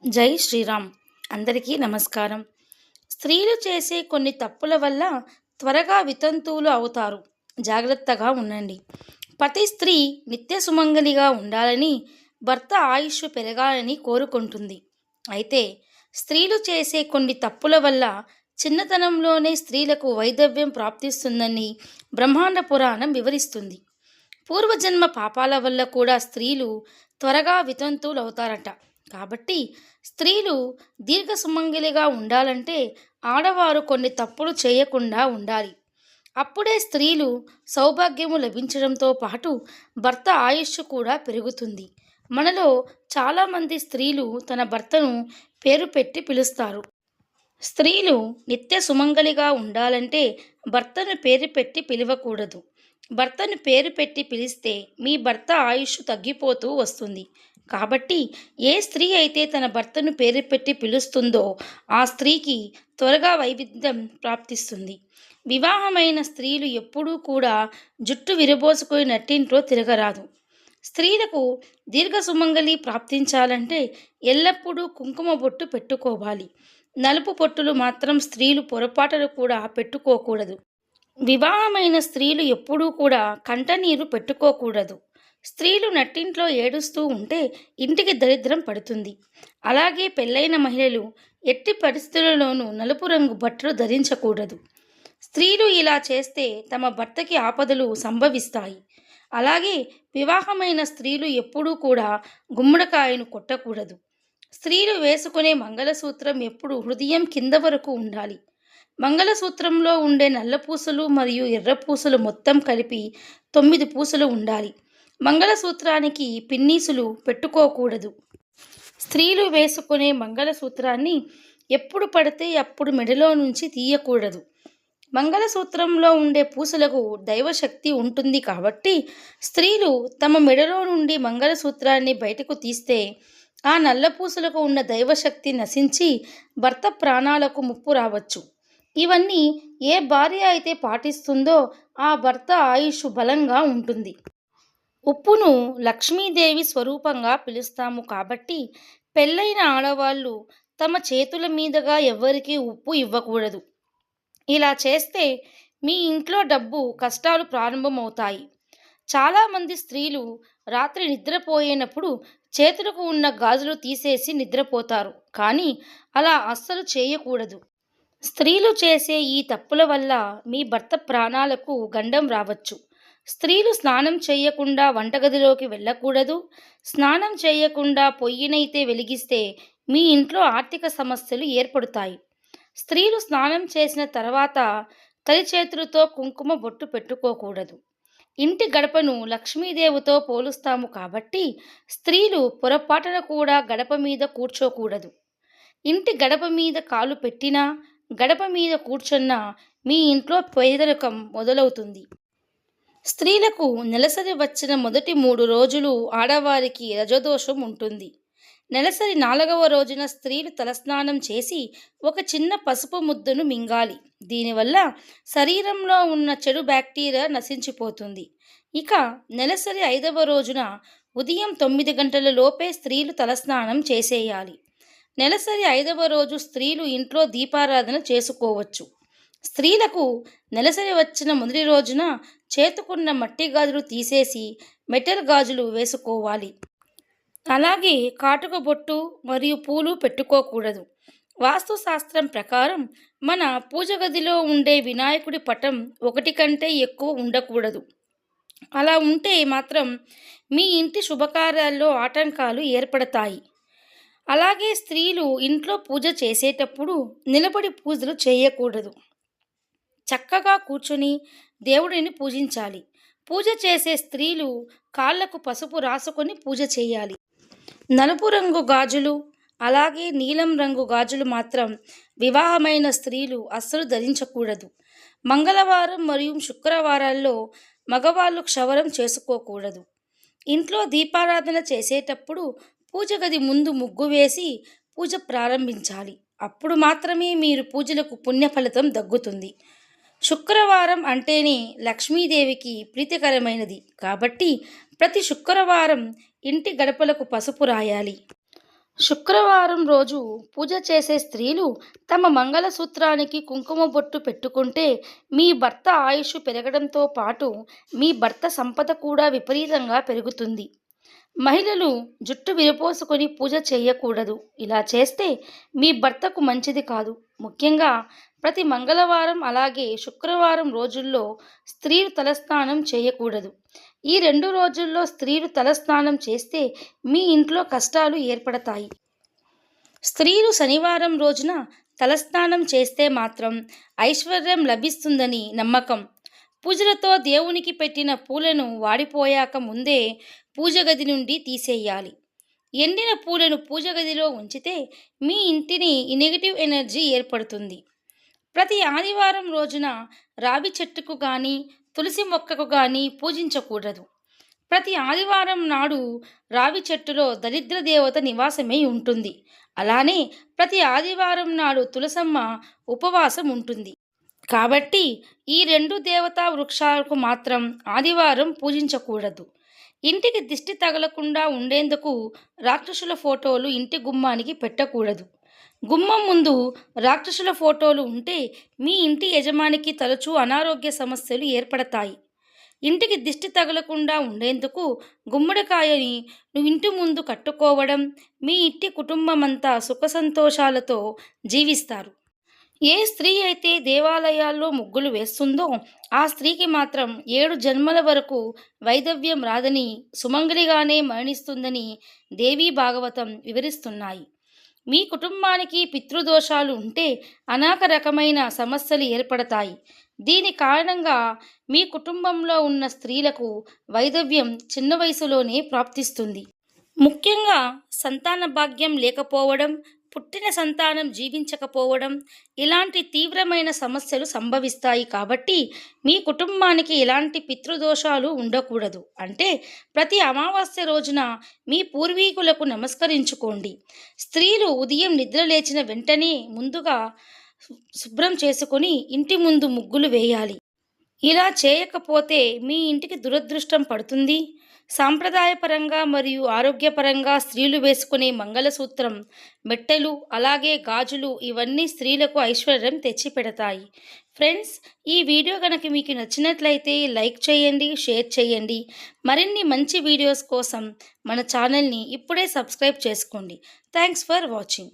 జై శ్రీరామ్. అందరికీ నమస్కారం. స్త్రీలు చేసే కొన్ని తప్పుల వల్ల త్వరగా వితంతువులు అవుతారు. జాగ్రత్తగా ఉండండి. ప్రతి స్త్రీ నిత్య సుమంగలిగా ఉండాలని, భర్త ఆయుష్ పెరగాలని కోరుకుంటుంది. అయితే స్త్రీలు చేసే కొన్ని తప్పుల వల్ల చిన్నతనంలోనే స్త్రీలకు వైధవ్యం ప్రాప్తిస్తుందని బ్రహ్మాండ పురాణం వివరిస్తుంది. పూర్వజన్మ పాపాల వల్ల కూడా స్త్రీలు త్వరగా వితంతువులు అవుతారట. కాబట్టి స్త్రీలు దీర్ఘ సుమంగలిగా ఉండాలంటే ఆడవారు కొన్ని తప్పులు చేయకుండా ఉండాలి. అప్పుడే స్త్రీలు సౌభాగ్యము లభించడంతో పాటు భర్త ఆయుష్ కూడా పెరుగుతుంది. మనలో చాలామంది స్త్రీలు తన భర్తను పేరు పెట్టి పిలుస్తారు. స్త్రీలు నిత్య సుమంగలిగా ఉండాలంటే భర్తను పేరు పెట్టి పిలవకూడదు. భర్తను పేరు పెట్టి పిలిస్తే మీ భర్త ఆయుష్ తగ్గిపోతూ వస్తుంది. కాబట్టి ఏ స్త్రీ అయితే తన భర్తను పేరు పెట్టి పిలుస్తుందో ఆ స్త్రీకి త్వరగా వైవిధ్యం ప్రాప్తిస్తుంది. వివాహమైన స్త్రీలు ఎప్పుడూ కూడా జుట్టు విరబోసుకొని నట్టింట్లో తిరగరాదు. స్త్రీలకు దీర్ఘ సుమంగలి ప్రాప్తించాలంటే ఎల్లప్పుడూ కుంకుమ బొట్టు పెట్టుకోవాలి. నలుపు పొట్టులు మాత్రం స్త్రీలు పొరపాటులు కూడా పెట్టుకోకూడదు. వివాహమైన స్త్రీలు ఎప్పుడూ కూడా కంటనీరు పెట్టుకోకూడదు. స్త్రీలు నట్టింట్లో ఏడుస్తూ ఉంటే ఇంటికి దరిద్రం పడుతుంది. అలాగే పెళ్ళైన మహిళలు ఎట్టి పరిస్థితులలోనూ నలుపు రంగు బట్టలు ధరించకూడదు. స్త్రీలు ఇలా చేస్తే తమ భర్తకి ఆపదలు సంభవిస్తాయి. అలాగే వివాహమైన స్త్రీలు ఎప్పుడూ కూడా గుమ్మడికాయను కొట్టకూడదు. స్త్రీలు వేసుకునే మంగళసూత్రం ఎప్పుడు హృదయం కింద వరకు ఉండాలి. మంగళసూత్రంలో ఉండే నల్ల పూసలు మరియు ఎర్ర పూసలు మొత్తం కలిపి 9 పూసలు ఉండాలి. మంగళసూత్రానికి పిన్నీసులు పెట్టుకోకూడదు. స్త్రీలు వేసుకునే మంగళసూత్రాన్ని ఎప్పుడు పడితే అప్పుడు మెడలో నుంచి తీయకూడదు. మంగళసూత్రంలో ఉండే పూసలకు దైవశక్తి ఉంటుంది కాబట్టి స్త్రీలు తమ మెడలో నుండి మంగళసూత్రాన్ని బయటకు తీస్తే ఆ నల్ల పూసలకు ఉన్న దైవశక్తి నశించి భర్త ప్రాణాలకు ముప్పు రావచ్చు. ఇవన్నీ ఏ భార్య అయితే పాటిస్తుందో ఆ భర్త ఆయుష్ బలంగా ఉంటుంది. ఉప్పును లక్ష్మీదేవి స్వరూపంగా పిలుస్తాము కాబట్టి పెళ్ళైన ఆడవాళ్ళు తమ చేతుల మీదుగా ఎవ్వరికీ ఉప్పు ఇవ్వకూడదు. ఇలా చేస్తే మీ ఇంట్లో డబ్బు కష్టాలు ప్రారంభమవుతాయి. చాలామంది స్త్రీలు రాత్రి నిద్రపోయేటప్పుడు చేతులకు ఉన్న గాజులు తీసేసి నిద్రపోతారు. కానీ అలా అస్సలు చేయకూడదు. స్త్రీలు చేసే ఈ తప్పుల వల్ల మీ భర్త ప్రాణాలకు గండం రావచ్చు. స్త్రీలు స్నానం చేయకుండా వంటగదిలోకి వెళ్ళకూడదు. స్నానం చేయకుండా పొయ్యినైతే వెలిగిస్తే మీ ఇంట్లో ఆర్థిక సమస్యలు ఏర్పడతాయి. స్త్రీలు స్నానం చేసిన తర్వాత తడి చేతులతో కుంకుమ బొట్టు పెట్టుకోకూడదు. ఇంటి గడపను లక్ష్మీదేవితో పోలుస్తాము కాబట్టి స్త్రీలు పొరపాటున కూడా గడప మీద కూర్చోకూడదు. ఇంటి గడప మీద కాలు పెట్టినా, గడప మీద కూర్చున్నా మీ ఇంట్లో పేదరికం మొదలవుతుంది. స్త్రీలకు నెలసరి వచ్చిన మొదటి 3 రోజులు ఆడవారికి రజోదోషం ఉంటుంది. నెలసరి 4వ రోజున స్త్రీలు తలస్నానం చేసి ఒక చిన్న పసుపు ముద్దను మింగాలి. దీనివల్ల శరీరంలో ఉన్న చెడు బ్యాక్టీరియా నశించిపోతుంది. ఇక నెలసరి 5వ రోజున ఉదయం 9 గంటల లోపే స్త్రీలు తలస్నానం చేసేయాలి. నెలసరి 5వ రోజు స్త్రీలు ఇంట్లో దీపారాధన చేసుకోవచ్చు. స్త్రీలకు నెలసరి వచ్చిన మొదటి రోజున చేతుకున్న మట్టి గాజులు తీసేసి మెటల్ గాజులు వేసుకోవాలి. అలాగే కాటుక బొట్టు మరియు పూలు పెట్టుకోకూడదు. వాస్తుశాస్త్రం ప్రకారం మన పూజ గదిలో ఉండే వినాయకుడి పటం 1 కంటే ఎక్కువ ఉండకూడదు. అలా ఉంటే మాత్రం మీ ఇంటి శుభకార్యాల్లో ఆటంకాలు ఏర్పడతాయి. అలాగే స్త్రీలు ఇంట్లో పూజ చేసేటప్పుడు నిలబడి పూజలు చేయకూడదు. చక్కగా కూర్చొని దేవుడిని పూజించాలి. పూజ చేసే స్త్రీలు కాళ్లకు పసుపు రాసుకొని పూజ చేయాలి. నలుపు రంగు గాజులు అలాగే నీలం రంగు గాజులు మాత్రం వివాహమైన స్త్రీలు అస్సలు ధరించకూడదు. మంగళవారం మరియు శుక్రవారాల్లో మగవాళ్ళు క్షవరం చేసుకోకూడదు. ఇంట్లో దీపారాధన చేసేటప్పుడు పూజ గది ముందు ముగ్గు వేసి పూజ ప్రారంభించాలి. అప్పుడు మాత్రమే మీరు పూజలకు పుణ్యఫలితం దక్కుతుంది. శుక్రవారం అంటేనే లక్ష్మీదేవికి ప్రీతికరమైనది కాబట్టి ప్రతి శుక్రవారం ఇంటి గడపలకు పసుపు రాయాలి. శుక్రవారం రోజు పూజ చేసే స్త్రీలు తమ మంగళసూత్రానికి కుంకుమ బొట్టు పెట్టుకుంటే మీ భర్త ఆయుష్ పెరగడంతో పాటు మీ భర్త సంపద కూడా విపరీతంగా పెరుగుతుంది. మహిళలు జుట్టు విరపోసుకొని పూజ చేయకూడదు. ఇలా చేస్తే మీ భర్తకు మంచిది కాదు. ముఖ్యంగా ప్రతి మంగళవారం అలాగే శుక్రవారం రోజుల్లో స్త్రీలు తలస్నానం చేయకూడదు. ఈ 2 రోజుల్లో స్త్రీలు తలస్నానం చేస్తే మీ ఇంట్లో కష్టాలు ఏర్పడతాయి. స్త్రీలు శనివారం రోజున తలస్నానం చేస్తే మాత్రం ఐశ్వర్యం లభిస్తుందని నమ్మకం. పూజలతో దేవునికి పెట్టిన పూలను వాడిపోయాక ముందే పూజ గది నుండి తీసేయాలి. ఎండిన పూలను పూజ గదిలో ఉంచితే మీ ఇంటిని నెగటివ్ ఎనర్జీ ఏర్పడుతుంది. ప్రతి ఆదివారం రోజున రావి చెట్టుకు కానీ తులసి మొక్కకు కానీ పూజించకూడదు. ప్రతి ఆదివారం నాడు రావి చెట్టులో దరిద్ర దేవత నివాసమై ఉంటుంది. అలానే ప్రతి ఆదివారం నాడు తులసమ్మ ఉపవాసం ఉంటుంది. కాబట్టి ఈ 2 దేవతా వృక్షాలకు మాత్రం ఆదివారం పూజించకూడదు. ఇంటికి దిష్టి తగలకుండా ఉండేందుకు రాక్షసుల ఫోటోలు ఇంటి గుమ్మానికి పెట్టకూడదు. గుమ్మం ముందు రాక్షసుల ఫోటోలు ఉంటే మీ ఇంటి యజమానికి తరచూ అనారోగ్య సమస్యలు ఏర్పడతాయి. ఇంటికి దిష్టి తగలకుండా ఉండేందుకు గుమ్మడికాయని నువ్వు ఇంటి ముందు కట్టుకోవడం మీ ఇంటి కుటుంబమంతా సుఖ సంతోషాలతో జీవిస్తారు. ఏ స్త్రీ అయితే దేవాలయాల్లో ముగ్గులు వేస్తుందో ఆ స్త్రీకి మాత్రం 7 జన్మల వరకు వైధవ్యం రాదని, సుమంగళిగానే మరణిస్తుందని దేవీ భాగవతం వివరిస్తున్నాయి. మీ కుటుంబానికి పితృదోషాలు ఉంటే అనేక రకమైన సమస్యలు ఏర్పడతాయి. దీని కారణంగా మీ కుటుంబంలో ఉన్న స్త్రీలకు వైధవ్యం చిన్న వయసులోనే ప్రాప్తిస్తుంది. ముఖ్యంగా సంతాన భాగ్యం లేకపోవడం, పుట్టిన సంతానం జీవించకపోవడం ఇలాంటి తీవ్రమైన సమస్యలు సంభవిస్తాయి. కాబట్టి మీ కుటుంబానికి ఎలాంటి పితృదోషాలు ఉండకూడదు. అంటే ప్రతి అమావాస్య రోజున మీ పూర్వీకులకు నమస్కరించుకోండి. స్త్రీలు ఉదయం నిద్ర లేచిన వెంటనే ముందుగా శుభ్రం చేసుకొని ఇంటి ముందు ముగ్గులు వేయాలి. ఇలా చేయకపోతే మీ ఇంటికి దురదృష్టం పడుతుంది. సాంప్రదాయపరంగా మరియు ఆరోగ్యపరంగా స్త్రీలు వేసుకునే మంగళసూత్రం, మెట్టెలు, అలాగే గాజులు ఇవన్నీ స్త్రీలకు ఐశ్వర్యం తెచ్చిపెడతాయి. ఫ్రెండ్స్, ఈ వీడియో కనుక మీకు నచ్చినట్లయితే లైక్ చేయండి, షేర్ చేయండి. మరిన్ని మంచి వీడియోస్ కోసం మన ఛానల్ని ఇప్పుడే సబ్స్క్రైబ్ చేసుకోండి. Thanks for watching.